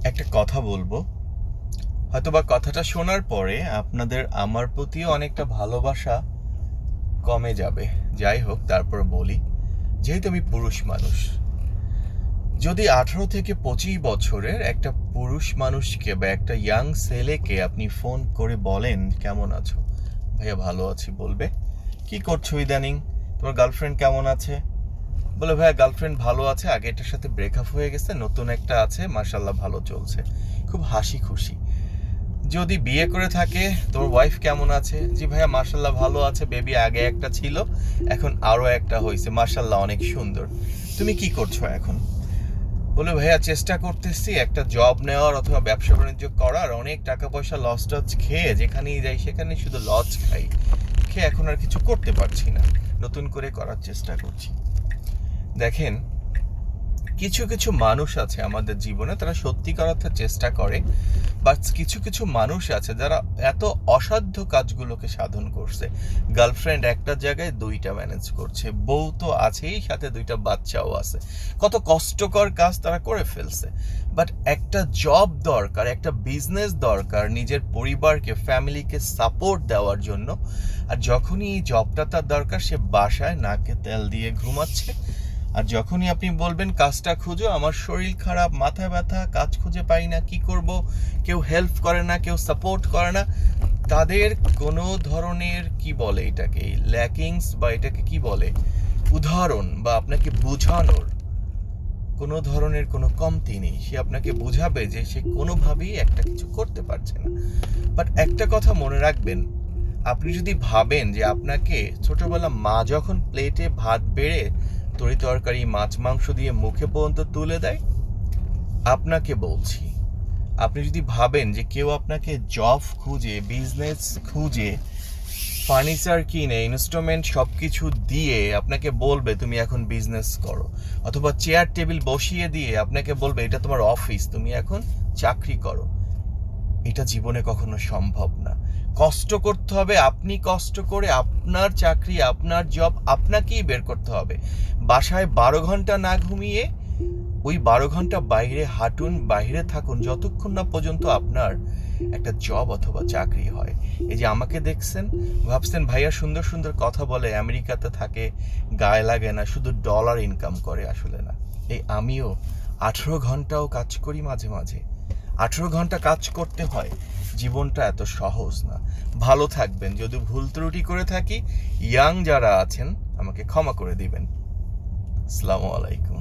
একটা কথা বলবো, হয়তোবা কথাটা শোনার পরে আপনাদের আমার প্রতিও অনেকটা ভালোবাসা কমে যাবে। যাই হোক, তারপর বলি, যেহেতু আমি পুরুষ মানুষ, যদি 18 থেকে 25 বছরের একটা পুরুষ মানুষকে বা একটা ইয়াং ছেলেকে আপনি ফোন করে বলেন কেমন আছো, ভাইয়া ভালো আছি বলবে। কি করছো ইদানিং, তোমার গার্লফ্রেন্ড কেমন আছে? বলে ভাইয়া গার্লফ্রেন্ড ভালো আছে, আগে এটার সাথে ব্রেকআপ হয়ে গেছে, নতুন একটা আছে, মার্শাল্লাহ ভালো চলছে, খুব হাসি খুশি। যদি বিয়ে করে থাকে, তোর ওয়াইফ কেমন আছে? জি ভাইয়া মার্শাল্লাহ ভালো আছে, বেবি আগে একটা ছিল, এখন আরো একটা হয়েছে, মার্শাল্লাহ অনেক সুন্দর। তুমি কি করছো এখন? বলে ভাইয়া চেষ্টা করতেছি একটা জব নেওয়ার অথবা ব্যবসা বাণিজ্য করার, অনেক টাকা পয়সা লস টস খেয়ে যেখানেই যাই সেখানে শুধু লস খাই, খেয়ে এখন আর কিছু করতে পারছি না, নতুন করে করার চেষ্টা করছি। দেখেন, কিছু কিছু মানুষ আছে আমাদের জীবনে, তারা সত্যিকার অর্থে চেষ্টা করে, বাট কিছু কিছু মানুষ আছে যারা এত অসাধ্য কাজগুলোকে সাধন করছে। গার্লফ্রেন্ড একটা জায়গায় দুইটা ম্যানেজ করছে, বউ তো আছেই, সাথে দুইটা বাচ্চাও আছে, কত কষ্টকর কাজ তারা করে ফেলছে। বাট একটা জব দরকার, একটা বিজনেস দরকার নিজের পরিবারকে, ফ্যামিলিকে সাপোর্ট দেওয়ার জন্য। আর যখনই এই জবটা তার দরকার, সে বাসায় নাকে তেল দিয়ে ঘুমাচ্ছে। আর যখনই আপনি বলবেন কাজটা খুঁজো, আমার শরীর খারাপ, মাথা ব্যথা, কাজ খুঁজে পাই না, কি করব, কেউ হেল্প করে না, কেউ সাপোর্ট করে না, তাদের কোনো ধরনের কি বলে এটাকে, ল্যাকিংস বা এটাকে কি বলে, উদাহরণ বা আপনাকে বোঝানোর কোনো ধরনের কোনো কমতি নেই। সে আপনাকে বুঝাবে যে সে কোনোভাবেই একটা কিছু করতে পারছে না। বাট একটা কথা মনে রাখবেন, আপনি যদি ভাবেন যে আপনাকে ছোটবেলা মা যখন প্লেটে ভাত বেড়ে তরি তরকারি মাছ মাংস দিয়ে মুখে পর্যন্ত তুলে দেয়, আপনাকে বলছি, আপনি যদি ভাবেন যে কেউ আপনাকে জব খুঁজে, বিজনেস খুঁজে, ফার্নিচার কিনে, ইনস্ট্রুমেন্ট সব কিছু দিয়ে আপনাকে বলবে তুমি এখন বিজনেস করো, অথবা চেয়ার টেবিল বসিয়ে দিয়ে আপনাকে বলবে এটা তোমার অফিস, তুমি এখন চাকরি করো, এটা জীবনে কখনো সম্ভব না। কষ্ট করতে হবে, আপনি কষ্ট করে আপনার চাকরি, আপনার জব আপনাকেই বের করতে হবে। বাসায় 12 ঘন্টা না ঘুমিয়ে ওই 12 ঘন্টা বাইরে হাঁটুন, বাইরে থাকুন, যতক্ষণ না পর্যন্ত আপনার একটা জব অথবা চাকরি হয়। এই যে আমাকে দেখছেন, ভাবছেন ভাইয়া সুন্দর সুন্দর কথা বলে, আমেরিকাতে থাকে, গায়ে লাগে না, শুধু ডলার ইনকাম করে, আসলে না। এই আমিও 18 ঘন্টাও কাজ করি, মাঝে মাঝে 18 ঘন্টা কাজ করতে হয়। জীবনটা এত সহজ না। ভালো থাকবেন। যদি ভুল ত্রুটি করে থাকি, ইয়াং যারা আছেন আমাকে ক্ষমা করে দিবেন। আসসালামু আলাইকুম।